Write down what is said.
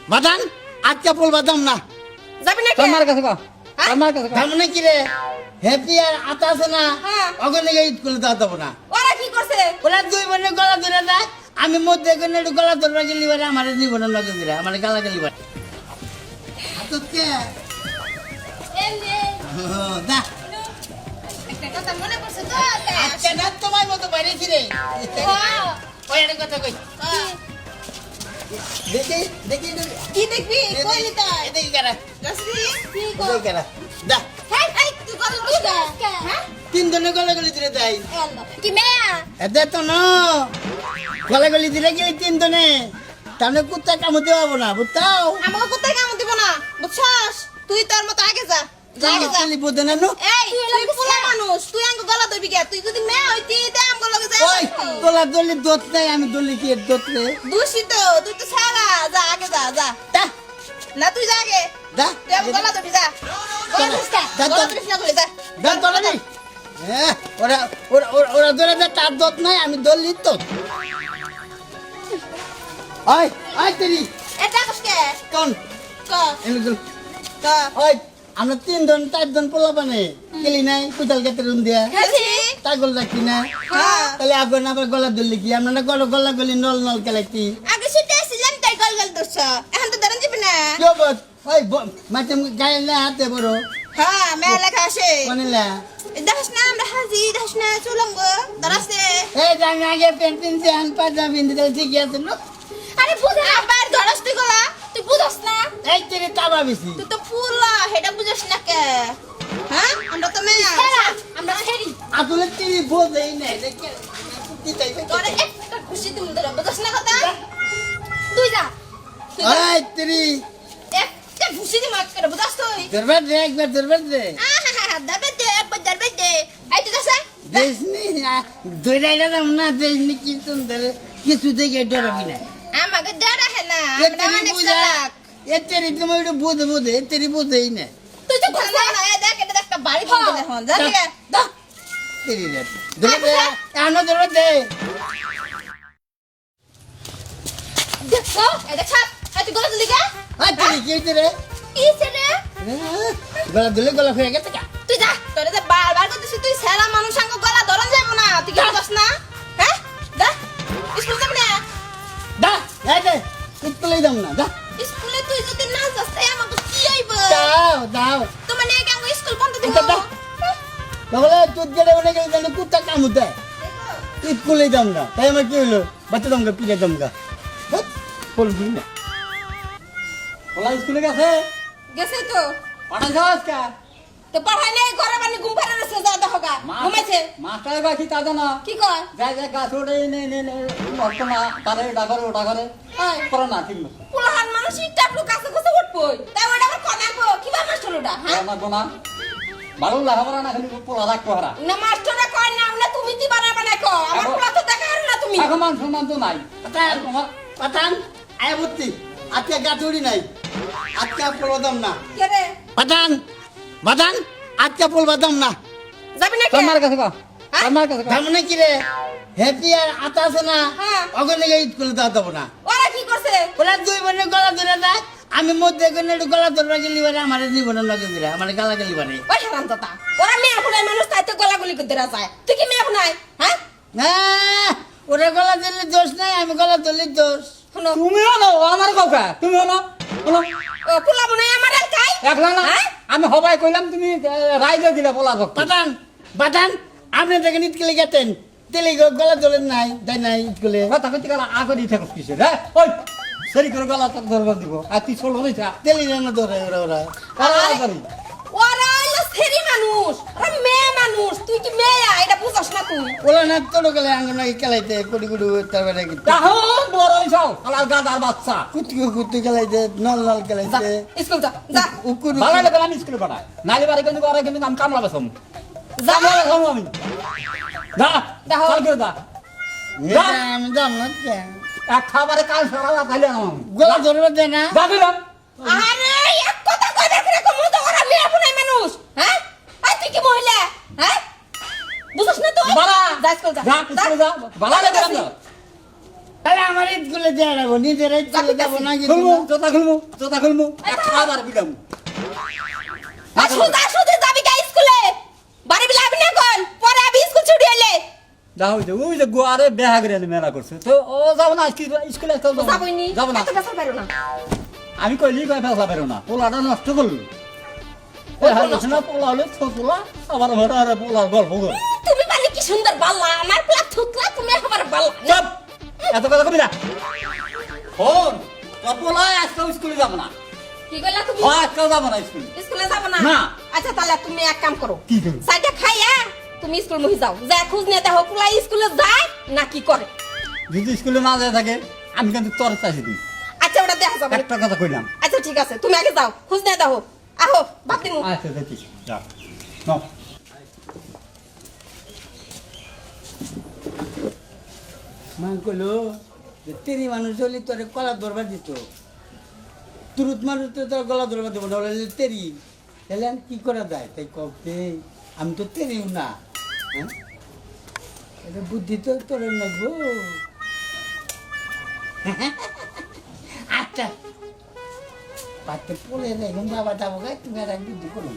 বাদান আজকে বলবা দাম না যাবি না তোমার কাছে কও আমার কাছে কও দাম না কি রে হ্যাপি আর আতা আছে না হ্যাঁ। ওখানে গিয়ে ঈদ করে দেবো না ওরা কি করছে ওরা দুই বোনে গলা ধরে দেয় আমি মধ্যে এখানে একটু গলা ধরে গেলি বারে আমার নিব না লগে দিলে আমার গালা গেলি বারে হাতকে দা একটা কথা মনে পড়ছে তো আজকে না তোমার মতো বাইরেছি রে ওই একটা কথা কই দেখি দেখি কি দেখবি কইলি তো দেখি কারা গাছরি কি দেখি কারা দা হেই এই তুই কল বুঝা হ্যাঁ তিন জনে গলা গলি দিলে তাই কি মেয়া এতে তো না গলা গলি দিলে গেলি তিন জনে তাহলে কুত্তা কামড় দেওয়াবো না বুঝতাও আমাকে কোথায় কাম দিব না বুঝছস তুই তোর মতো আগে যা যা আগে যা খালি বুঝে না নো এই তুই পোলা মানুষ তুই আঙ্গ গলা ধরবি কে তুই যদি মেয়ে হইতি তে আমগো লগে যা ওই তোলা দলি দোত নাই আমি দলি কি দোত রে দূষিত তুই তো সারা যা আগে যা যা দা না তুই যা আগে দা তুই আমগো গলা ধরবি যা গলা ধরিস না গলা ধরিস না বলে যা দা তোলা নেই ওরা ওরা ওরা ধরে দে তার দোত নাই আমি দলি তো ওই ওই তেরি এটা কসকে কোন ক এনে দল ক ওই আমরা তিন জন চার জন পোলা বানে কেলি নাই কুদাল কেটে রুম দিয়া খেলছি তাগল রাখি না হ্যাঁ তাহলে আগুন আবার গলা ধরলি কি আমরা না গলা গলি নল নল খেলাইতি আগে সেটা আসছিলাম তাই গল গল দোষ এখন তো দাঁড়ান যাবে না কি বল ওই মাঝে গায়ে না হাতে বড় হ্যাঁ মেয়ে লেখা আসে কোনলা দেখাস না আমরা হাজি দেখাস না চুলঙ্গ দাঁড়াচ্ছে এই জানি আগে পেন্টিং সে আন পাজামা বিন্দু দিলে ঠিক আছে না আরে বুঝা আবার ধরস তুই গলা তুই বুঝস না এই তেরে তাবা বেশি তুই তো পুলা হেটা বুঝস না কে হ্যাঁ আমরা তো মেয়ে আমরা হেরি আসলে তেরি বোঝেই না দেখে কি তাই তোরে একটা খুশি তুমি ধরে বুঝস না কথা তুই যা তুই যা। ওই তেরি একটা খুশি দি মাত করে বুঝস তুই দরবার দে একবার দরবার দে দাবে দে একবার দাবে দে এই তুই যাস দেশনি দইরাই না দেশনি কি সুন্দর কিছু দেখে ডরাবি না আমাকে ডরা হে না এ আমরা তেরি অনেক বুঝা চালাক এ তেরি তুমি একটু বুঝে তেরি বুঝেই না তুই তো ভালো না এ দেখ এটা একটা বাড়ি কিনতে এখন যা ঠিক আছে দা তেরি রে দরবার দে আনো দরবার দে দেখো এই দেখ এই তুই গলা দিলি কে ওই তেরি কি হইছে রে কি ছেলে গলা দিলে গলা হয়ে গেছে কা তুই যা তোরে যে বারবার করতেছিস তুই সেরা মানুষ সঙ্গ গলা ধরন যাবো না তুই কি করছ না হ্যাঁ যা স্কুল যাবি না দা এই দে স্কুলে দাম না দা স্কুলে তুই যদি না যাস তাই আমাকে কি হইব দাও তো মানে কেন স্কুল বন্ধ দিব দাও তাহলে তুই গেলে অনেক গেলে কুত্তা কামড় দেয় স্কুলে দাম না তাই আমার কি হলো বাচ্চা দামকা পিলে দামকা বলবি না ওলা স্কুলে গেছে গেছে তো পাঠাই যাস কা তো পড়াই নাই ঘরে বানি ঘুম পারে না যা দেখোগা ঘুমাইছে মাস্টার বাকি তা জানা কি কর যাই যাই গাছ ওঠে নে নে নে নষ্ট না তারে ওটা করে করে না ঠিক মতো পুলাহান মানুষ টাপলু কাছে কাছে উঠবই তাই ওটা আবার কনাবো কি বা মাস্টার ওটা হ্যাঁ না গোনা ভালো লাগাবো না খালি পোলা রাখবো হারা না মাস্টাররা কয় না না তুমি দি বানাবা না কো আমার পোলা তো দেখা আর না তুমি এখন মান সম্মান তো নাই পাঠান আয় বুদ্ধি আজকে গাছুড়ি নাই আজকে বলবাদাম না কে রে পাঠান বাদান আজকে বলবাদাম না যাবি না কে তোমার কাছে কও আমার কাছে কও দাম না কি রে হ্যাপি আর আতা আছে না হ্যাঁ। ওখানে গিয়ে ঈদ করে দেবো না ওরা কি করছে ওরা দুই বোনে গলা ধরে দেয় আমি মধ্যে এখানে একটু গলা ধরে গেলি বারে আমার নিব না লগে দিলে আমার গালা গেলি বারে ওই হারাম দাদা ওরা মেয়ে ফুলাই মানুষ তাই তো গলাগুলি করতে যায় তুই কি মেয়ে ফুলাই হ্যাঁ হ্যাঁ ওরা গলা দিলে দোষ নাই আমি গলা ধরলে দোষ শুনো তুমিও না আমার কাউকে তুমিও না বলো ও ফুলা বনাই আমার আর কাই একলা না হ্যাঁ? আমি হবাই কইলাম তুমি রাইজে দিলে বলা ভক্ত পাঠান পাঠান আপনি দেখেন ঈদ কেলে গেতেন তেলে গলা ধরেন নাই তাই নাই ঈদ করলে কথা কইতে গেলে আগে দিতে কিসে রে ওই সেরি করে গলা তক ধরবার দিব আর তুই চলো রে যা তেলে না ধরে ওরা ওরা কারা করি ওরা হলো সেরি মানুষ ওরা মেয়ে মানুষ তুই কি মেয়ে এটা বুঝছ না তুই ওলা না তোর গেলে আঙ্গন খেলাইতে কুড়ি কুড়ি তারপরে তাহো বড় হইছাও আলার গাদার বাচ্চা কুত্তি খেলাইতে নল নল যা খেলাইতে স্কুল যা যা উকুর ভালো লাগে আমি স্কুলে পড়াই নালি বাড়ি কিন্তু করে কিন্তু আমি কামলা বসাম যা কামলা বসাম আমি যা দেখো। চল করে যা আমি দাম না এক খাবারে কাল সারা রাত খাইলে না গলা ধরবে দে না যা দিলাম আরে এক কথা কইবে করে কমু তো ওরা মেয়ে ফুলাই মানুষ হ্যাঁ আর তুই কি মহিলা হ্যাঁ বুঝছ না তুই বালা যা স্কুল যা যা স্কুলে যা বালা লাগে না তাহলে আমার স্কুলে দিয়ে যাবো নিজের স্কুলে যাবো না খুলমু জোতা খুলমু আবার বিদাম আর সুদা সুদে যাবি কা স্কুলে বাড়ি বিলাবি না কোন পরে আবি স্কুল ছুটি হইলে যাও যে ওই যে গোয়ারে বেহা করে মেলা করছে তো ও যাব না স্কুলে যাবইনি যাব না এত বেসা পারো না আমি কইলি কই ফেসলা পারো না পোলাটা নষ্ট করলো না পোলা হলে ছোটলা আবার ঘরে আরে পোলার গল্প গো তুমি পারলে কি সুন্দর বাল্লা আমার প্লা থুতলা তুমি আবার বাল্লা চুপ এত কথা কবি না ফোন তোর পোলা আজকে স্কুলে যাব না কি কইলা তুমি আজকে যাব না স্কুলে স্কুলে যাব না না। আচ্ছা তাহলে তুমি এক কাম করো কি করব? সাইডে খাইয়া তুমি স্কুল মহি যাও যা খোঁজ নিয়ে দেখো পোলা স্কুলে যায় না কি করে যদি স্কুলে না যায় থাকে আমি কিন্তু তোর চাইছি দিই আচ্ছা ওটা দেখা যাবে একটা কথা কইলাম আচ্ছা ঠিক আছে তুমি আগে যাও খোঁজ নিয়ে দেখো আহো বাদ দিমু আচ্ছা দেখি যা নাও মা কইলো যে তেরি মানুষ হলে তোর কলা ধরবার দিত তুরুত মানুষ তো তোর গলা ধরবার দেবো না বলে তেরি তাহলে আমি কি করা যায় তাই কবে আমি তো তেরিও না হ্যাঁ এটা বুদ্ধি তো তোর লাগবো আচ্ছা পাতে পড়ে এখন বাবা যাবো গাই তুমি আর এক বুদ্ধি করো